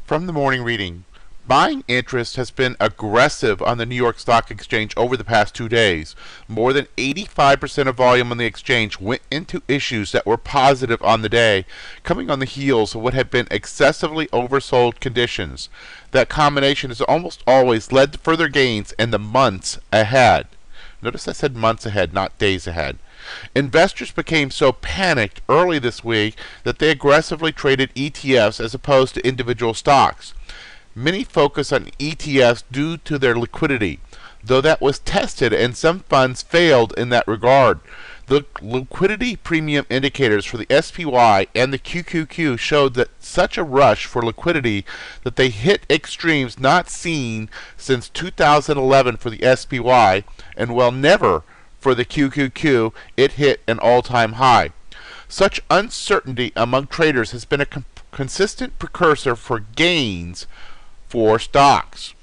From the morning reading, buying interest has been aggressive on the New York Stock Exchange over the past 2 days. More than 85% of volume on the exchange went into issues that were positive on the day, coming on the heels of what had been excessively oversold conditions. That combination has almost always led to further gains in the months ahead. Notice I said months ahead, not days ahead. Investors became so panicked early this week that they aggressively traded ETFs as opposed to individual stocks. Many focus on ETFs due to their liquidity, though that was tested and some funds failed in that regard. The liquidity premium indicators for the SPY and the QQQ showed that such a rush for liquidity that they hit extremes not seen since 2011 for the SPY, and well, never for the QQQ, it hit an all-time high. Such uncertainty among traders has been a consistent precursor for gains for stocks.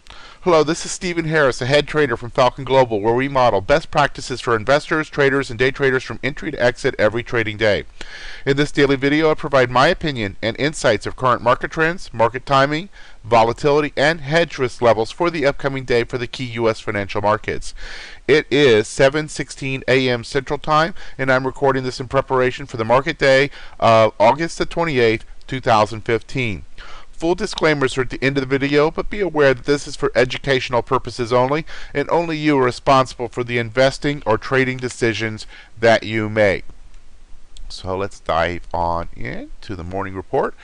Hello, this is Stephen Harris, a head trader from Falcon Global, where we model best practices for investors, traders, and day traders from entry to exit every trading day. In this daily video, I provide my opinion and insights of current market trends, market timing, volatility, and hedge risk levels for the upcoming day for the key U.S. financial markets. It is 7:16 a.m. Central Time, and I'm recording this in preparation for the market day of August the 28th, 2015. Full disclaimers are at the end of the video, but be aware that this is for educational purposes only, and only you are responsible for the investing or trading decisions that you make. So let's dive on into the morning report.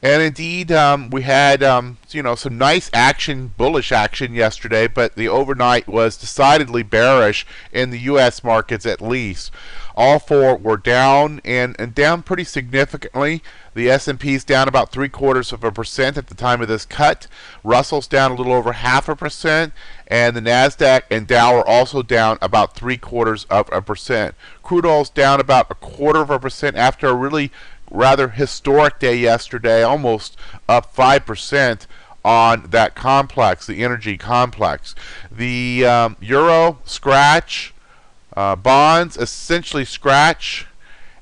And indeed, we had some nice action, bullish action yesterday, but the overnight was decidedly bearish in the U.S. markets at least. All four were down and down pretty significantly. The S&P is down about 0.75% at the time of this cut. Russell's down a little over 0.5%, and the Nasdaq and Dow are also down about 0.75%. Crude oil's down about 0.25% after a really rather historic day yesterday, almost up 5% on that complex, the energy complex. The euro scratch, bonds essentially scratch,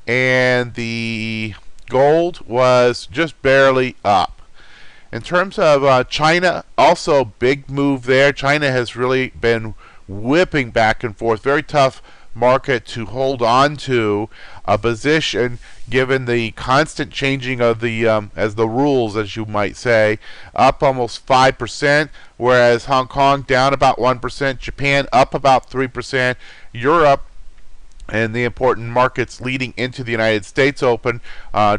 and the gold was just barely up. In terms of China, also big move there. China has really been whipping back and forth. Very tough market to hold on to a position given the constant changing of the as the rules, as you might say. Up almost 5%, whereas Hong Kong down about 1%, Japan up about 3%, Europe and the important markets leading into the United States Open,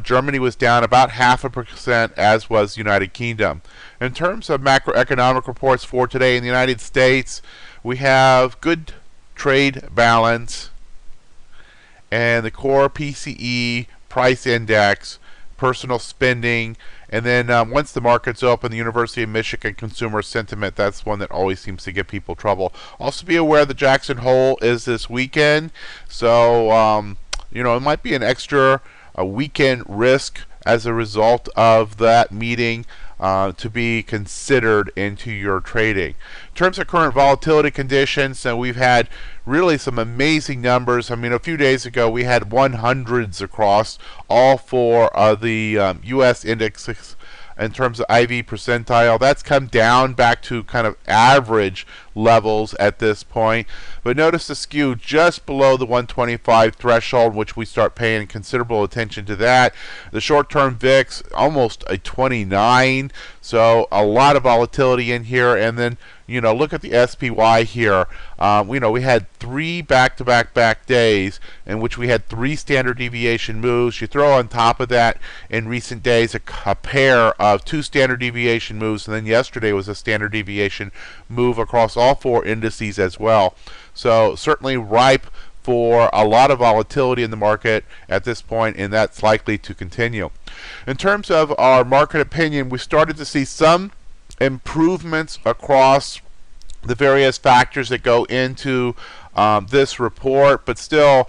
Germany was down about 0.5%, as was United Kingdom. In terms of macroeconomic reports for today in the United States, we have good trade balance and the core PCE price index, personal spending, and then once the markets open, the University of Michigan consumer sentiment. That's one that always seems to give people trouble. Also be aware the Jackson Hole is this weekend, so it might be an extra weekend risk as a result of that meeting to be considered into your trading. In terms of current volatility conditions, we've had really some amazing numbers. I mean, a few days ago we had 100s across all four of the U.S. indexes in terms of IV percentile. That's come down back to kind of average levels at this point. But notice the skew just below the 125 threshold, which we start paying considerable attention to that. The short-term VIX almost a 29, so a lot of volatility in here. And then look at the SPY here. We had 3 back-to-back days in which we had 3 standard deviation moves. You throw on top of that in recent days a pair of 2 standard deviation moves, and then yesterday was a standard deviation move across all 4 indices as well. So certainly ripe for a lot of volatility in the market at this point, and that's likely to continue. In terms of our market opinion, we started to see some improvements across the various factors that go into this report, but still,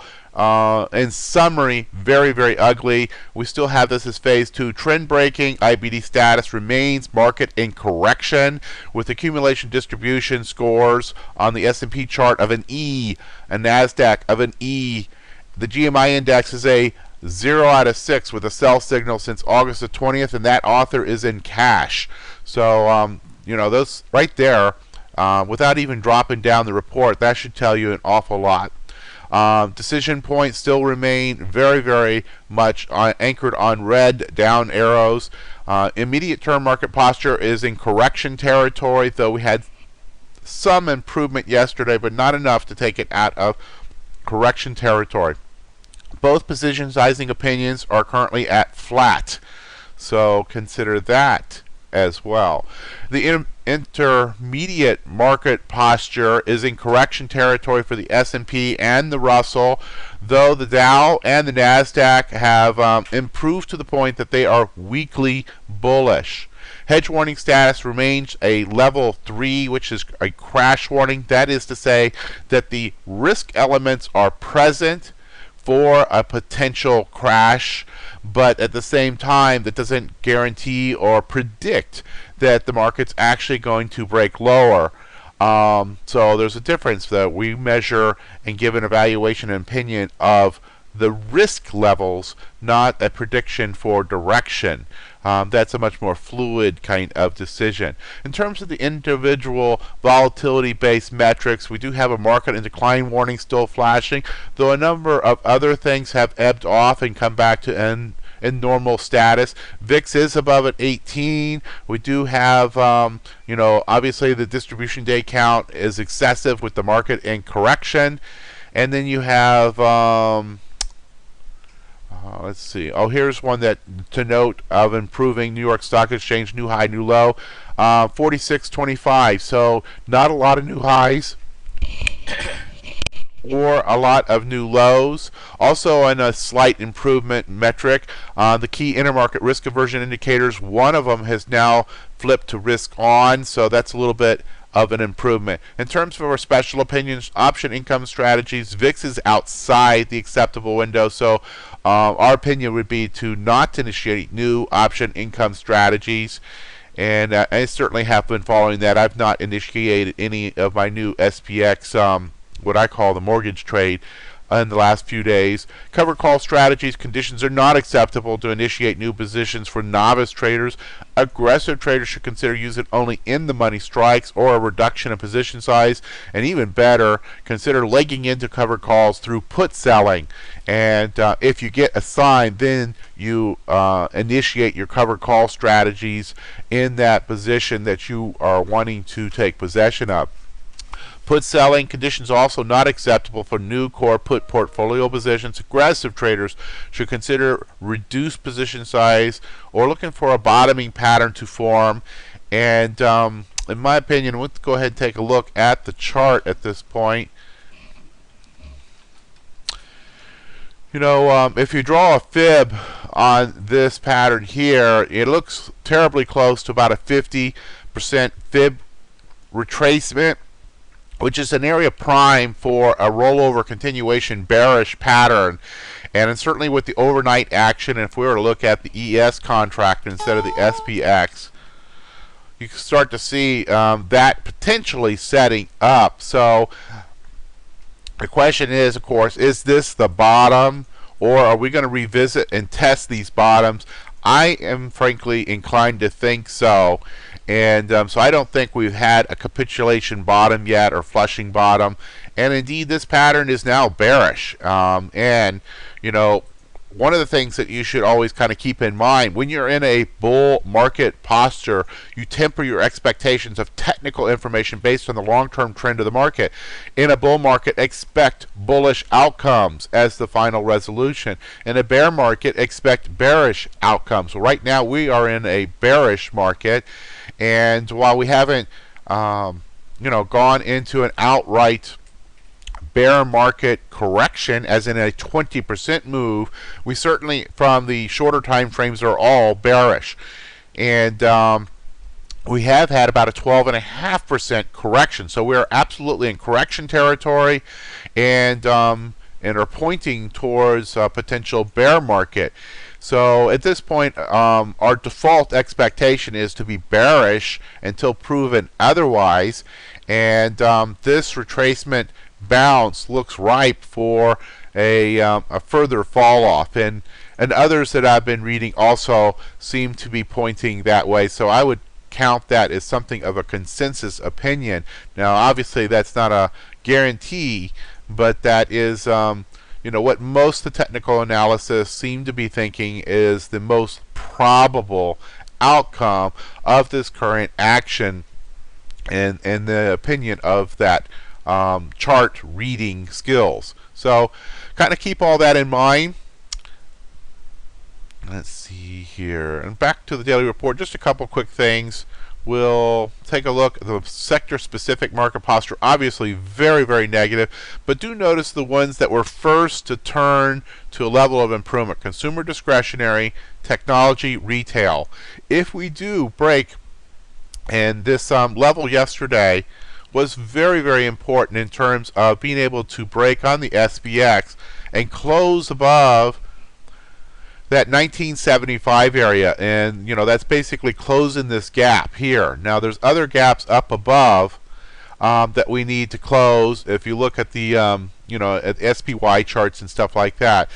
in summary, very, very ugly. We still have this as phase 2 trend breaking. IBD status remains market in correction with accumulation distribution scores on the S&P chart of an E, a NASDAQ of an E. The GMI index is a 0 out of 6 with a sell signal since August the 20th, and that author is in cash. So, those right there, without even dropping down the report, that should tell you an awful lot. Decision points still remain very, very much anchored on red down arrows. Immediate term market posture is in correction territory, though we had some improvement yesterday, but not enough to take it out of correction territory. Both position sizing opinions are currently at flat, so consider that as well. The intermediate market posture is in correction territory for the S&P and the Russell, though the Dow and the Nasdaq have improved to the point that they are weakly bullish. Hedge warning status remains a level 3, which is a crash warning. That is to say that the risk elements are present for a potential crash, but at the same time, that doesn't guarantee or predict that the market's actually going to break lower. So there's a difference that we measure and give an evaluation and opinion of the risk levels, not a prediction for direction. That's a much more fluid kind of decision. In terms of the individual volatility-based metrics, we do have a market and decline warning still flashing, though a number of other things have ebbed off and come back to in normal status. VIX is above at 18. We do have, obviously the distribution day count is excessive with the market in correction. And then you have, let's see. Oh, here's one that to note of improving. New York Stock Exchange, new high, new low, 46.25. So not a lot of new highs or a lot of new lows. Also on a slight improvement metric, the key intermarket risk aversion indicators, one of them has now flipped to risk on, so that's a little bit of an improvement. In terms of our special opinions, option income strategies, VIX is outside the acceptable window, so our opinion would be to not initiate new option income strategies. And I certainly have been following that. I've not initiated any of my new SPX, what I call the mortgage trade, in the last few days. Covered call strategies, conditions are not acceptable to initiate new positions for novice traders. Aggressive traders should consider using only in the money strikes or a reduction in position size, and even better, consider legging into covered calls through put selling. And if you get a sign, then you initiate your covered call strategies in that position that you are wanting to take possession of. Put selling conditions also not acceptable for new core put portfolio positions. Aggressive traders should consider reduced position size or looking for a bottoming pattern to form. And in my opinion, let's go ahead and take a look at the chart at this point. If you draw a fib on this pattern here, it looks terribly close to about a 50% fib retracement, which is an area prime for a rollover continuation bearish pattern. And certainly with the overnight action, if we were to look at the ES contract instead of the SPX, you can start to see that potentially setting up. So the question is, of course, is this the bottom, or are we going to revisit and test these bottoms? I am frankly inclined to think so. And so I don't think we've had a capitulation bottom yet or flushing bottom. And indeed, this pattern is now bearish. And, one of the things that you should always kind of keep in mind, when you're in a bull market posture, you temper your expectations of technical information based on the long-term trend of the market. In a bull market, expect bullish outcomes as the final resolution. In a bear market, expect bearish outcomes. So right now, we are in a bearish market. And while we haven't, gone into an outright bear market correction, as in a 20% move, we certainly, from the shorter time frames, are all bearish. And we have had about a 12.5% correction. So we are absolutely in correction territory, and are pointing towards a potential bear market. So at this point, our default expectation is to be bearish until proven otherwise. And this retracement bounce looks ripe for a further fall off, and others that I've been reading also seem to be pointing that way. So I would count that as something of a consensus opinion. Now, obviously, that's not a guarantee, but that is what most of the technical analysis seem to be thinking is the most probable outcome of this current action, and the opinion of that chart reading skills. So kind of keep all that in mind. Let's see here. And back to the daily report, just a couple quick things. We'll take a look at the sector-specific market posture. Obviously very, very negative, but do notice the ones that were first to turn to a level of improvement: consumer discretionary, technology, retail. If we do break, and this level yesterday was very, very important in terms of being able to break on the SPX and close above that 1975 area, and that's basically closing this gap here. Now there's other gaps up above that we need to close if you look at the at SPY charts and stuff like that.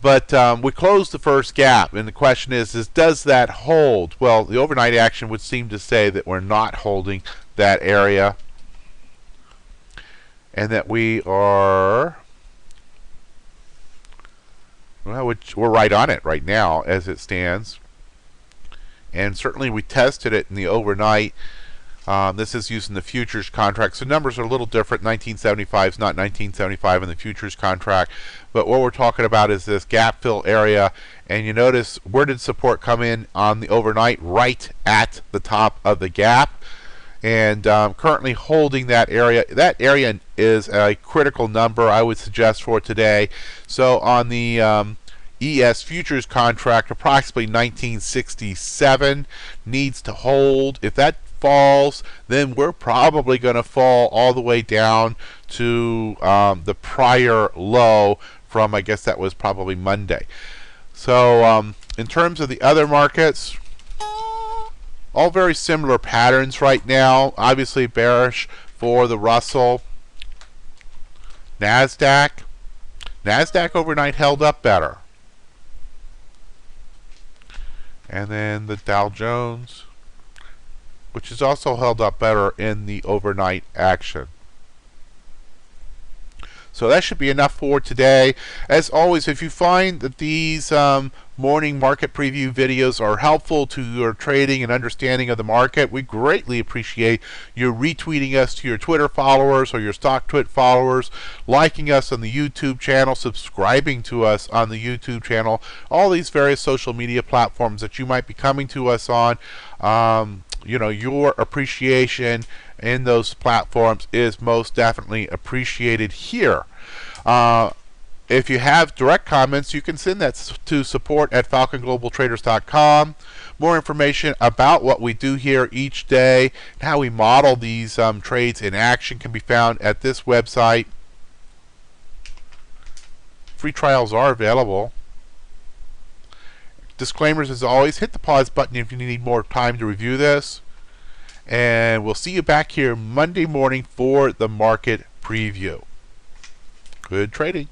But we closed the first gap, and the question is does that hold? Well, the overnight action would seem to say that we're not holding that area, and that we are, well, we're right on it right now as it stands. And certainly we tested it in the overnight. This is using the futures contract, so numbers are a little different. 1975 is not 1975 in the futures contract, but what we're talking about is this gap fill area. And you notice, where did support come in on the overnight? Right at the top of the gap, and currently holding that area. That area is a critical number, I would suggest, for today. So on the ES futures contract, approximately 1967 needs to hold. If that falls, then we're probably going to fall all the way down to the prior low from, I guess that was probably Monday. So in terms of the other markets, all very similar patterns right now. Obviously bearish for the Russell. NASDAQ overnight held up better. And then the Dow Jones, which is also held up better in the overnight action. So that should be enough for today. As always, if you find that these morning market preview videos are helpful to your trading and understanding of the market, we greatly appreciate you retweeting us to your Twitter followers or your StockTwit followers, liking us on the YouTube channel, subscribing to us on the YouTube channel, all these various social media platforms that you might be coming to us on. Your appreciation in those platforms is most definitely appreciated here. If you have direct comments, you can send that to support@falconglobaltraders.com. More information about what we do here each day and how we model these trades in action can be found at this website. Free trials are available. Disclaimers as always. Hit the pause button if you need more time to review this. And we'll see you back here Monday morning for the market preview. Good trading.